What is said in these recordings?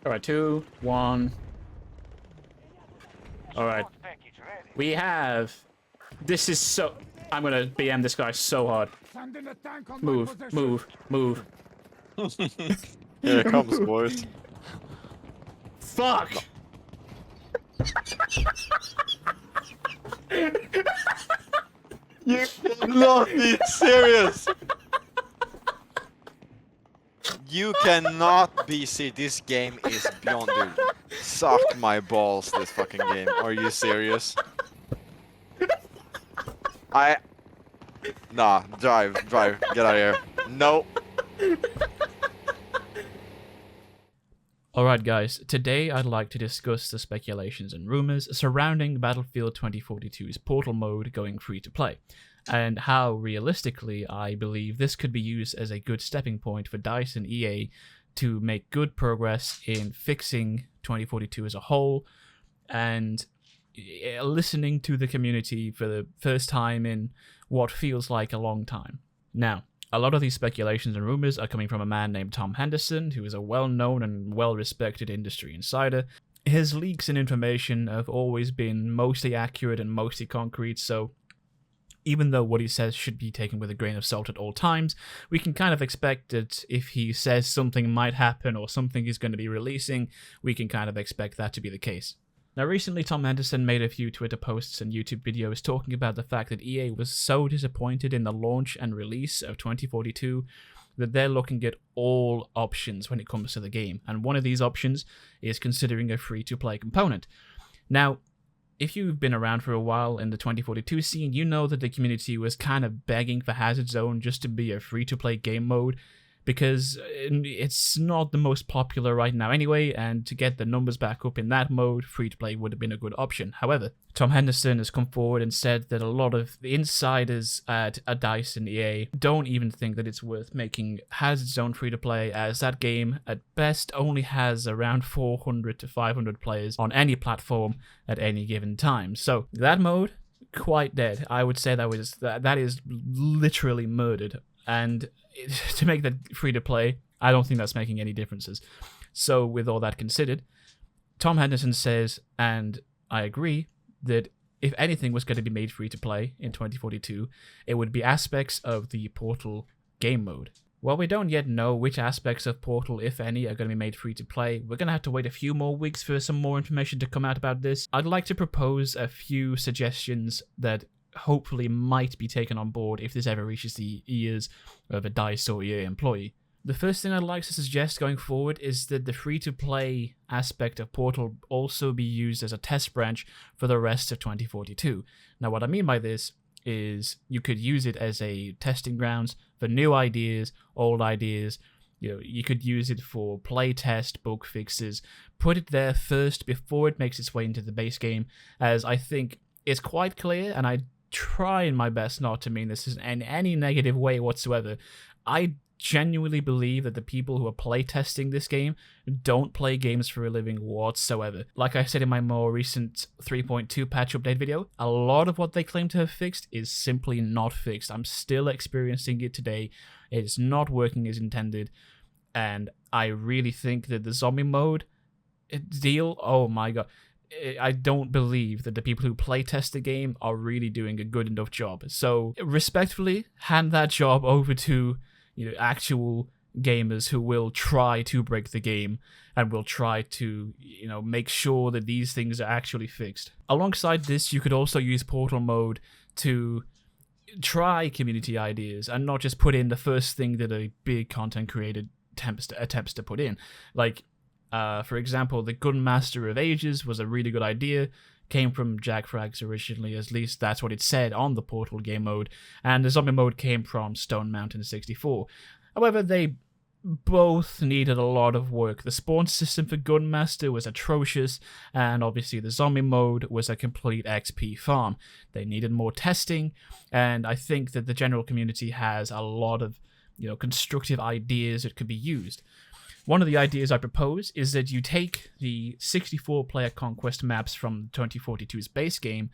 All right, 2, 1. All right. We have. This is so. I'm gonna BM this guy so hard. Move, move, move. Here it comes, boys. Fuck! You cannot be serious! You cannot be serious. This game is beyond, dude. Suck my balls, this fucking game. Are you serious? Nah, drive, get out of here. No. Alright guys, today I'd like to discuss the speculations and rumours surrounding Battlefield 2042's Portal mode going free to play, and how realistically I believe this could be used as a good stepping point for DICE and EA to make good progress in fixing 2042 as a whole, and listening to the community for the first time in what feels like a long time. Now, a lot of these speculations and rumors are coming from a man named Tom Henderson, who is a well-known and well-respected industry insider. His leaks and information have always been mostly accurate and mostly concrete, so even though what he says should be taken with a grain of salt at all times, we can kind of expect that if he says something might happen or something is going to be releasing, we can kind of expect that to be the case. Now, recently, Tom Henderson made a few Twitter posts and YouTube videos talking about the fact that EA was so disappointed in the launch and release of 2042 that they're looking at all options when it comes to the game, and one of these options is considering a free-to-play component. Now, if you've been around for a while in the 2042 scene, you know that the community was kind of begging for Hazard Zone just to be a free-to-play game mode, because it's not the most popular right now anyway, and to get the numbers back up in that mode, free-to-play would have been a good option. However, Tom Henderson has come forward and said that a lot of the insiders at DICE and EA don't even think that it's worth making Hazard Zone free-to-play, as that game, at best, only has around 400 to 500 players on any platform at any given time. So, that mode, quite dead. I would say that is literally murdered, and to make that free to play, I don't think that's making any differences. So with all that considered, Tom Henderson says, and I agree, that if anything was going to be made free to play in 2042, it would be aspects of the Portal game mode. While we don't yet know which aspects of Portal, if any, are going to be made free to play, we're going to have to wait a few more weeks for some more information to come out about this. I'd like to propose a few suggestions that hopefully might be taken on board if this ever reaches the ears of a DICE or EA employee. The first thing I'd like to suggest going forward is that the free-to-play aspect of Portal also be used as a test branch for the rest of 2042. Now, what I mean by this is you could use it as a testing grounds for new ideas, old ideas. You could use it for playtest, bug fixes. Put it there first before it makes its way into the base game, as I think it's quite clear, and I trying my best not to mean this in any negative way whatsoever. I genuinely believe that the people who are playtesting this game don't play games for a living whatsoever. Like I said in my more recent 3.2 patch update video, a lot of what they claim to have fixed is simply not fixed. I'm still experiencing it today. It's not working as intended, and I really think that the zombie mode deal, oh my god, I don't believe that the people who playtest the game are really doing a good enough job. So, respectfully, hand that job over to actual gamers who will try to break the game and will try to make sure that these things are actually fixed. Alongside this, you could also use Portal mode to try community ideas and not just put in the first thing that a big content creator attempts to put in. Like, for example, the Gunmaster of Ages was a really good idea, came from Jack Frags originally, at least that's what it said on the Portal game mode, and the zombie mode came from Stone Mountain 64. However, they both needed a lot of work. The spawn system for Gunmaster was atrocious, and obviously the zombie mode was a complete XP farm. They needed more testing, and I think that the general community has a lot of constructive ideas that could be used. One of the ideas I propose is that you take the 64-player conquest maps from 2042's base game,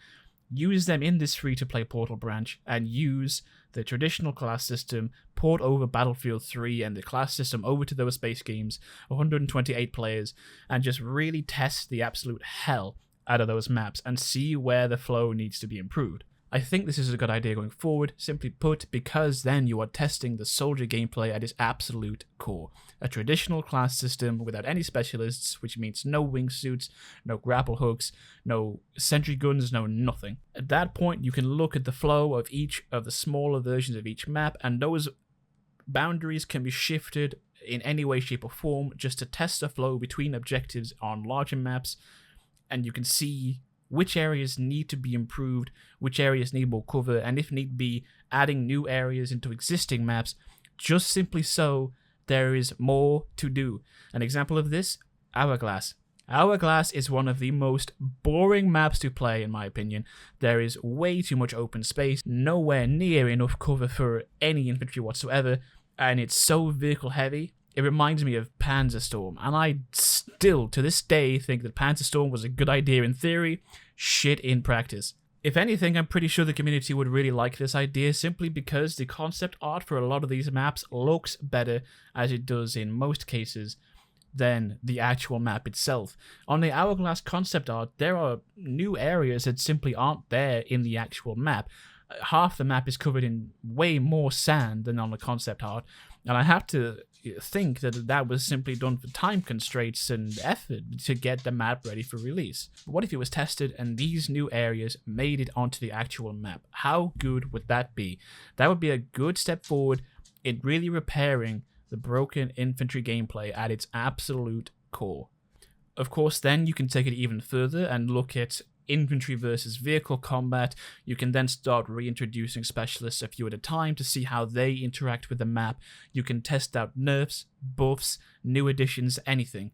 use them in this free-to-play Portal branch, and use the traditional class system, port over Battlefield 3 and the class system over to those base games, 128 players, and just really test the absolute hell out of those maps and see where the flow needs to be improved. I think this is a good idea going forward, simply put, because then you are testing the soldier gameplay at its absolute core. A traditional class system without any specialists, which means no wingsuits, no grapple hooks, no sentry guns, no nothing. At that point, you can look at the flow of each of the smaller versions of each map, and those boundaries can be shifted in any way, shape, or form just to test the flow between objectives on larger maps, and you can see which areas need to be improved, which areas need more cover, and if need be, adding new areas into existing maps, just simply so there is more to do. An example of this, Hourglass. Hourglass is one of the most boring maps to play, in my opinion. There is way too much open space, nowhere near enough cover for any infantry whatsoever, and it's so vehicle heavy. It reminds me of Panzerstorm, and I still, to this day, think that Panzerstorm was a good idea in theory, shit in practice. If anything, I'm pretty sure the community would really like this idea, simply because the concept art for a lot of these maps looks better, as it does in most cases, than the actual map itself. On the Hourglass concept art, there are new areas that simply aren't there in the actual map. Half the map is covered in way more sand than on the concept art, and I have to think that was simply done for time constraints and effort to get the map ready for release. But what if it was tested and these new areas made it onto the actual map? How good would that be? That would be a good step forward in really repairing the broken infantry gameplay at its absolute core. Of course, then you can take it even further and look at infantry versus vehicle combat. You can then start reintroducing specialists a few at a time to see how they interact with the map. You can test out nerfs, buffs, new additions, anything.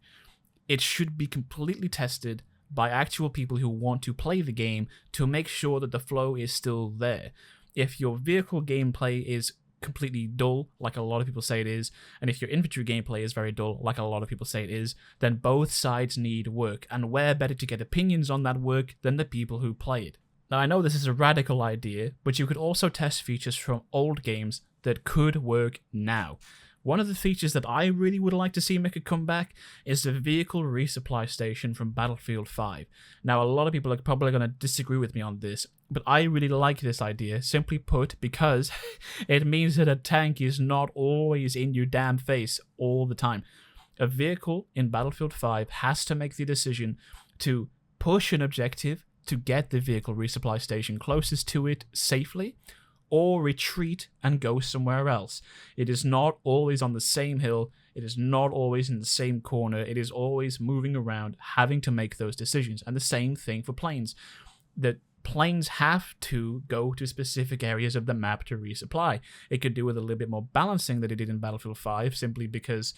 It should be completely tested by actual people who want to play the game to make sure that the flow is still there. If your vehicle gameplay is completely dull, like a lot of people say it is, and if your infantry gameplay is very dull, like a lot of people say it is, then both sides need work, and where better to get opinions on that work than the people who play it. Now, I know this is a radical idea, but you could also test features from old games that could work now. One of the features that I really would like to see make a comeback is the vehicle resupply station from Battlefield 5. Now, a lot of people are probably going to disagree with me on this, but I really like this idea, simply put, because it means that a tank is not always in your damn face all the time. A vehicle in Battlefield 5 has to make the decision to push an objective to get the vehicle resupply station closest to it safely, or retreat and go somewhere else. It is not always on the same hill, it is not always in the same corner, it is always moving around, having to make those decisions. And the same thing for planes. The planes have to go to specific areas of the map to resupply. It could do with a little bit more balancing than it did in Battlefield 5, simply because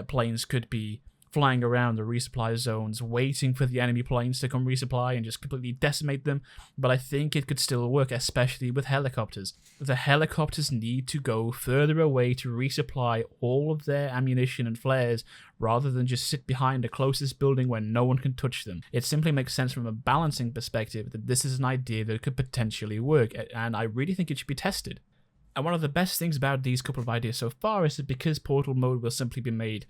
planes could be flying around the resupply zones, waiting for the enemy planes to come resupply and just completely decimate them, but I think it could still work, especially with helicopters. The helicopters need to go further away to resupply all of their ammunition and flares, rather than just sit behind the closest building where no one can touch them. It simply makes sense from a balancing perspective that this is an idea that could potentially work, and I really think it should be tested. And one of the best things about these couple of ideas so far is that because Portal mode will simply be made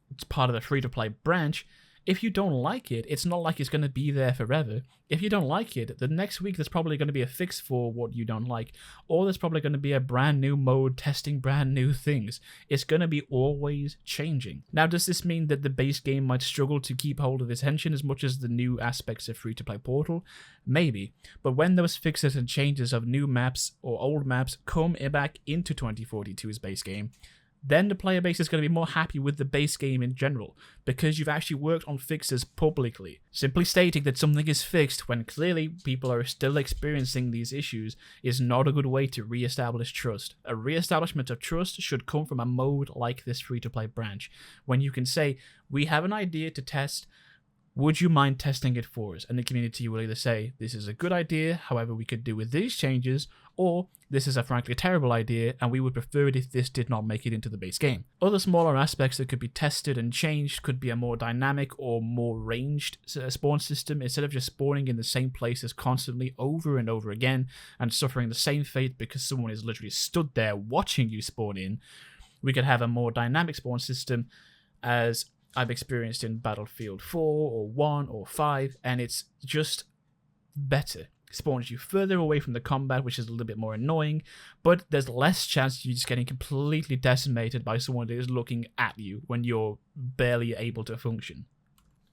it's part of the free-to-play branch, if you don't like it, it's not like it's going to be there forever. If you don't like it, the next week there's probably going to be a fix for what you don't like, or there's probably going to be a brand new mode testing brand new things. It's going to be always changing. Now, does this mean that the base game might struggle to keep hold of attention as much as the new aspects of free-to-play Portal? Maybe, but when those fixes and changes of new maps or old maps come back into 2042's base game, then the player base is going to be more happy with the base game in general, because you've actually worked on fixes publicly. Simply stating that something is fixed when clearly people are still experiencing these issues is not a good way to re-establish trust. A re-establishment of trust should come from a mode like this free-to-play branch, when you can say, we have an idea to test, Would you mind testing it for us? And the community will either say, this is a good idea, however we could do with these changes, or this is a frankly terrible idea, and we would prefer it if this did not make it into the base game. Other smaller aspects that could be tested and changed could be a more dynamic or more ranged spawn system. Instead of just spawning in the same places constantly over and over again and suffering the same fate because someone is literally stood there watching you spawn in, we could have a more dynamic spawn system, as I've experienced in Battlefield 4 or 1 or 5, and it's just better. Spawns you further away from the combat, which is a little bit more annoying, but there's less chance of you just getting completely decimated by someone that is looking at you when you're barely able to function.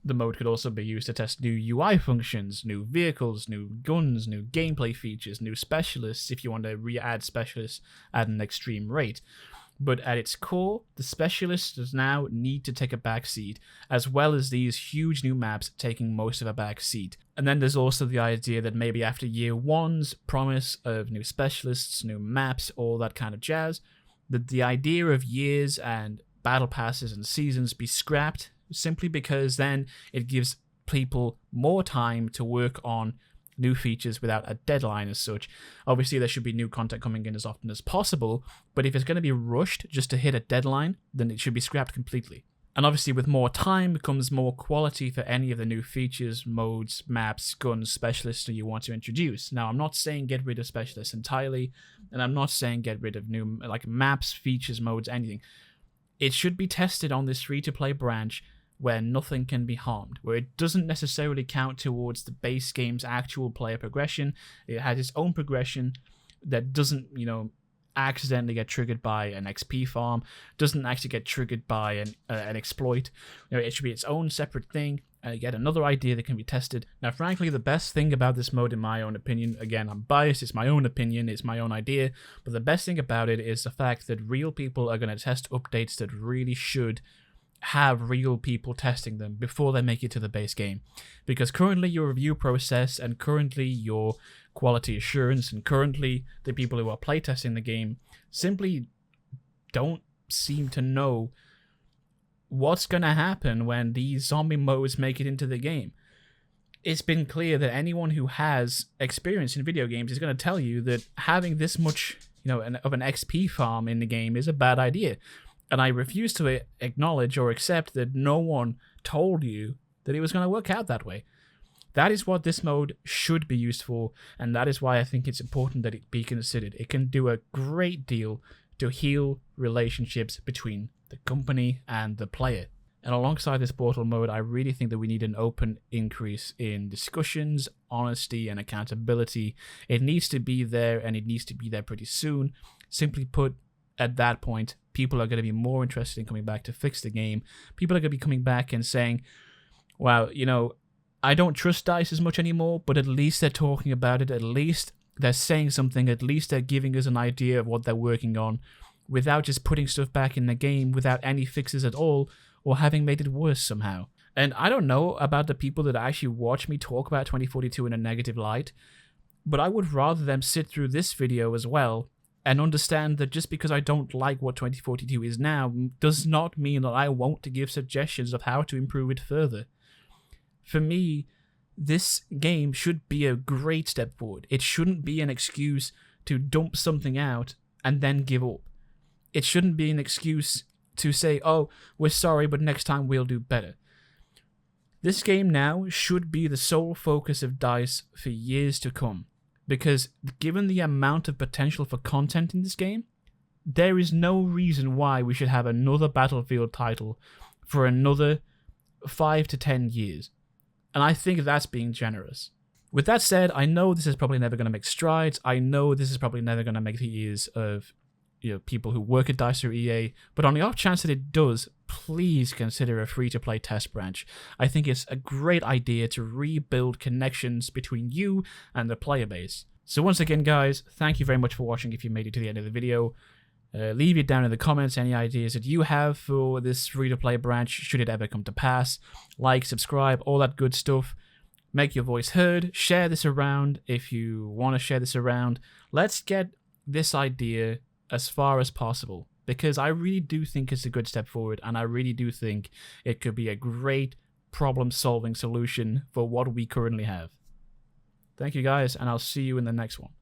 The mode could also be used to test new UI functions, new vehicles, new guns, new gameplay features, new specialists if you want to re-add specialists at an extreme rate. But at its core, the specialists now need to take a back seat, as well as these huge new maps taking most of a back seat. And then there's also the idea that maybe after year one's promise of new specialists, new maps, all that kind of jazz, that the idea of years and battle passes and seasons be scrapped, simply because then it gives people more time to work on new features without a deadline as such. Obviously, there should be new content coming in as often as possible, but if it's going to be rushed just to hit a deadline, then it should be scrapped completely. And obviously, with more time comes more quality for any of the new features, modes, maps, guns, specialists that you want to introduce. Now, I'm not saying get rid of specialists entirely, and I'm not saying get rid of new maps, features, modes, anything. It should be tested on this free-to-play branch where nothing can be harmed, where it doesn't necessarily count towards the base game's actual player progression. It has its own progression that doesn't, accidentally get triggered by an XP farm, doesn't actually get triggered by an exploit. It should be its own separate thing, and yet another idea that can be tested. Now, frankly, the best thing about this mode, in my own opinion, again, I'm biased, it's my own opinion, it's my own idea, but the best thing about it is the fact that real people are going to test updates that really should have real people testing them before they make it to the base game. Because currently your review process and currently your quality assurance and currently the people who are playtesting the game simply don't seem to know what's going to happen when these zombie modes make it into the game. It's been clear that anyone who has experience in video games is going to tell you that having this much, of an XP farm in the game is a bad idea. And I refuse to acknowledge or accept that no one told you that it was going to work out that way. That is what this mode should be used for, and that is why I think it's important that it be considered. It can do a great deal to heal relationships between the company and the player. And alongside this portal mode, I really think that we need an open increase in discussions, honesty, and accountability. It needs to be there, and it needs to be there pretty soon. Simply put, at that point, people are going to be more interested in coming back to fix the game. People are going to be coming back and saying, wow, I don't trust DICE as much anymore, but at least they're talking about it. At least they're saying something. At least they're giving us an idea of what they're working on without just putting stuff back in the game without any fixes at all or having made it worse somehow. And I don't know about the people that actually watch me talk about 2042 in a negative light, but I would rather them sit through this video as well and understand that just because I don't like what 2042 is now does not mean that I won't to give suggestions of how to improve it further. For me, this game should be a great step forward. It shouldn't be an excuse to dump something out and then give up. It shouldn't be an excuse to say, oh, we're sorry, but next time we'll do better. This game now should be the sole focus of DICE for years to come. Because given the amount of potential for content in this game, there is no reason why we should have another Battlefield title for another 5 to 10 years. And I think that's being generous. With that said, I know this is probably never going to make strides. I know this is probably never going to make the ears of people who work at DICE or EA. But on the off chance that it does, please consider a free-to-play test branch. I think it's a great idea to rebuild connections between you and the player base. So once again, guys, thank you very much for watching if you made it to the end of the video. Leave it down in the comments, any ideas that you have for this free-to-play branch, should it ever come to pass. Like, subscribe, all that good stuff. Make your voice heard. Share this around if you want to share this around. Let's get this idea as far as possible, because I really do think it's a good step forward, and I really do think it could be a great problem-solving solution for what we currently have. Thank you guys, and I'll see you in the next one.